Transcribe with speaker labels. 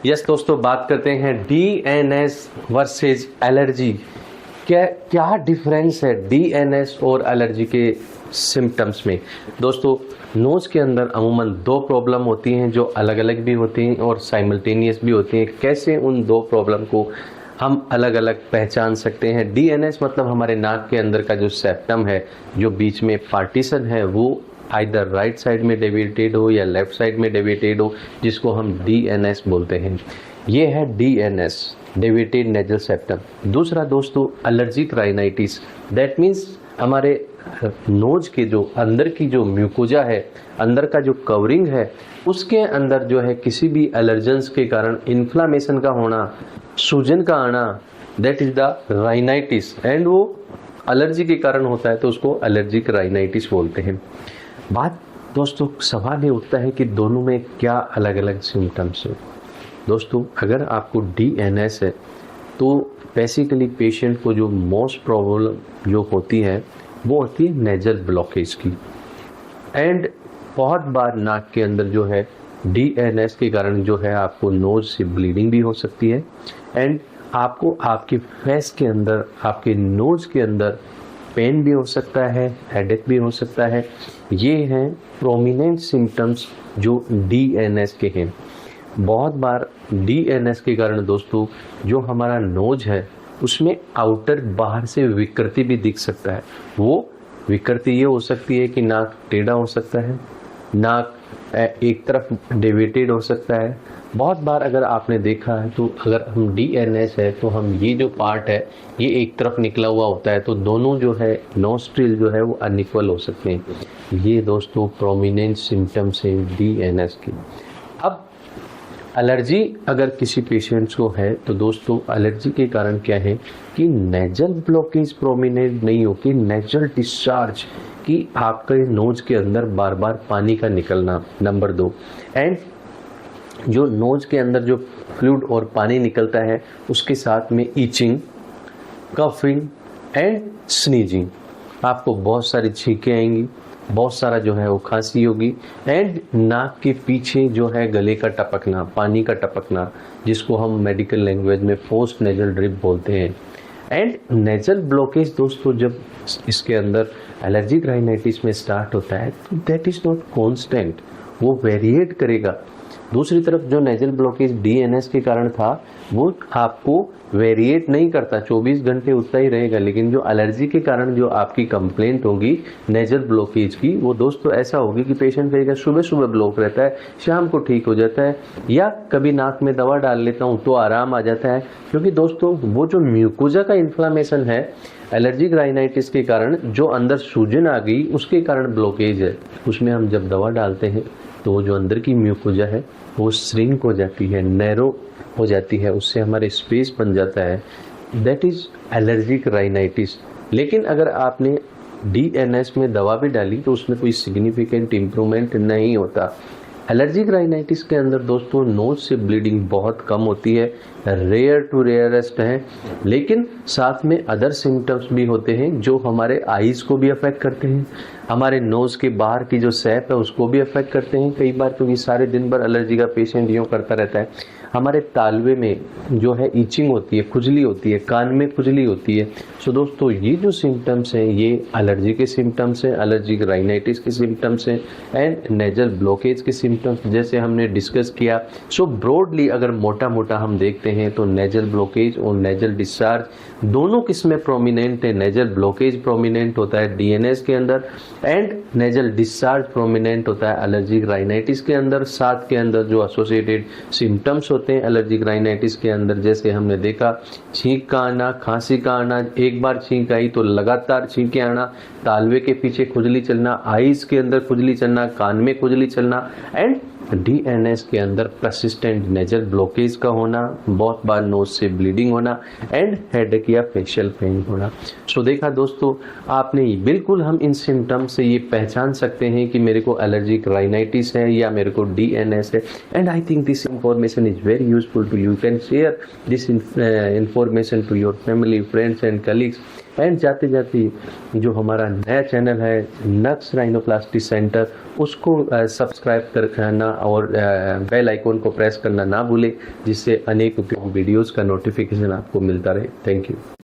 Speaker 1: Yes दोस्तों, बात करते हैं डीएनएस वर्सेस एलर्जी। क्या डिफरेंस है डीएनएस और एलर्जी के सिम्टम्स में। दोस्तों, नोज़ के अंदर अमूमन दो प्रॉब्लम होती हैं जो अलग अलग भी होती हैं और साइमल्टेनियस भी होती हैं। कैसे उन दो प्रॉब्लम को हम अलग अलग पहचान सकते हैं। डीएनएस मतलब हमारे नाक के अंदर का जो सेप्टम है, जो बीच में पार्टीशन है, वो आइदर राइट साइड में डेविएटेड हो या लेफ्ट साइड में डेविएटेड हो, जिसको हम डीएनएस बोलते हैं। ये है डीएनएस, डेविएटेड नेजल सेप्टम। दूसरा दोस्तों, एलर्जिक राइनाइटिस। दैट मीन्स हमारे नोज के जो अंदर की जो म्यूकोजा है, अंदर का जो कवरिंग है, उसके अंदर जो है किसी भी एलर्जेंस के कारण इन्फ्लामेशन का होना, सूजन का आना, that is the rhinitis. And वो एलर्जी के कारण होता है तो उसको एलर्जिक राइनाइटिस बोलते हैं। बात दोस्तों, सवाल ये उठता है कि दोनों में क्या अलग अलग सिम्टम्स हैं। दोस्तों, अगर आपको डीएनएस है तो बेसिकली पेशेंट को जो मोस्ट प्रॉब्लम जो होती है वो होती है नेजल ब्लॉकेज की। एंड बहुत बार नाक के अंदर जो है डीएनएस के कारण जो है आपको नोज से ब्लीडिंग भी हो सकती है। एंड आपको आपके फेस के अंदर, आपके नोज के अंदर पेन भी हो सकता है, हेडेक भी हो सकता है। ये हैं प्रोमिनेंट सिम्टम्स जो डीएनएस के हैं। बहुत बार डीएनएस के कारण दोस्तों जो हमारा नोज है उसमें आउटर बाहर से विकृति भी दिख सकता है। वो विकृति ये हो सकती है कि नाक टेढ़ा हो सकता है, नाक एक तरफ डेविएटेड हो सकता है। बहुत बार अगर आपने देखा है तो अगर हम डीएनएस है तो हम ये जो पार्ट है ये एक तरफ निकला हुआ होता है, तो दोनों जो है नोस्ट्रिल जो है वो अनइक्वल हो सकते हैं। ये दोस्तों प्रोमिनेंट सिम्टम्स हैं डीएनएस के। अब एलर्जी अगर किसी पेशेंट्स को है तो दोस्तों एलर्जी के कारण क्या है कि नेजल ब्लॉकेज प्रोमिनेंट नहीं होती, नेजल डिस्चार्ज कि आपके नोज के अंदर बार बार पानी का निकलना, नंबर 2। एंड जो नोज के अंदर जो फ्लूइड और पानी निकलता है उसके साथ में ईचिंग, कफिंग एंड स्नीजिंग। आपको बहुत सारी छींकें आएंगी, बहुत सारा जो है वो खांसी होगी। एंड नाक के पीछे जो है गले का टपकना, पानी का टपकना, जिसको हम मेडिकल लैंग्वेज में पोस्ट नेजल ड्रिप बोलते हैं। एंड नेजल ब्लॉकेज दोस्तों जब इसके अंदर एलर्जिक राइनाइटिस में स्टार्ट होता है तो दैट इज नॉट कांस्टेंट, वो वेरिएट करेगा। दूसरी तरफ जो नेजल ब्लॉकेज डीएनएस के कारण था वो आपको वेरिएट नहीं करता, 24 घंटे उतना ही रहेगा। लेकिन जो एलर्जी के कारण जो आपकी कंप्लेंट होगी नेजल ब्लॉकेज की, वो दोस्तों ऐसा होगी कि पेशेंट कहेगा सुबह सुबह ब्लॉक रहता है, शाम को ठीक हो जाता है, या कभी नाक में दवा डाल लेता हूँ तो आराम आ जाता है। क्योंकि दोस्तों वो जो म्यूकोजा का इन्फ्लामेशन है एलर्जिक राइनाइटिस के कारण, जो अंदर सूजन आ गई उसके कारण ब्लॉकेज है, उसमें हम जब दवा डालते हैं तो वो जो अंदर की म्यूकोजा है वो श्रिंक हो जाती है, नैरो हो जाती है, उससे हमारे स्पेस बन जाता है। That is allergic rhinitis. लेकिन अगर आपने डीएनएस में दवा भी डाली तो उसमें कोई सिग्निफिकेंट इम्प्रूवमेंट नहीं होता। एलर्जिक राइनाइटिस के अंदर दोस्तों नोज से ब्लीडिंग बहुत कम होती है, रेयर टू रेयरेस्ट है। लेकिन साथ में अदर सिम्टम्स भी होते हैं जो हमारे आईज को भी अफेक्ट करते हैं, हमारे नोज के बाहर की जो सैप है उसको भी अफेक्ट करते हैं कई बार, क्योंकि सारे दिन भर एलर्जी का पेशेंट यूँ करता रहता है। हमारे तालवे में जो है ईचिंग होती है, खुजली होती है, कान में खुजली होती है। सो दोस्तों ये जो सिम्टम्स हैं ये एलर्जी के सिम्टम्स हैं, एलर्जिक राइनाइटिस के सिम्टम्स हैं एंड नेजल ब्लॉकेज के सिम्टम्स जैसे हमने डिस्कस किया। सो ब्रॉडली अगर मोटा मोटा हम देखते हैं तो नेजल ब्लॉकेज और नेजल डिस्चार्ज दोनों किस्में प्रोमिनेंट है। नेजल ब्लॉकेज प्रोमिनेंट होता है डीएनएस के अंदर एंड नेजल डिस्चार्ज प्रोमिनेंट होता है एलर्जिक राइनाइटिस के अंदर। साथ के अंदर जो एसोसिएटेड सिम्टम्स होते हैं एलर्जिक राइनाइटिस के अंदर, जैसे हमने देखा छींक का आना, खांसी का आना, एक बार छींक आई तो लगातार छींकें आना, तालवे के पीछे खुजली चलना, आईज के अंदर खुजली चलना, कान में खुजली चलना एंड डीएनएस के अंदर परसिस्टेंट नेजल ब्लॉकेज का होना, बहुत बार नोज से ब्लीडिंग होना एंड हेडेक या फेशियल पेन होना। सो देखा दोस्तों आपने, बिल्कुल हम इन सिम्टम्स से ये पहचान सकते हैं कि मेरे को एलर्जिक राइनाइटिस है या मेरे को डीएनएस है। And I think this information is very useful to you. Can share this information to your family, friends and colleagues. And जाते जाते जो हमारा नया चैनल है नक्स राइनोप्लास्टी सेंटर, उसको सब्सक्राइब करना और बेल आइकॉन को प्रेस करना ना भूलें, जिससे अनेक उपयोगी वीडियोस का नोटिफिकेशन आपको मिलता रहे। Thank you.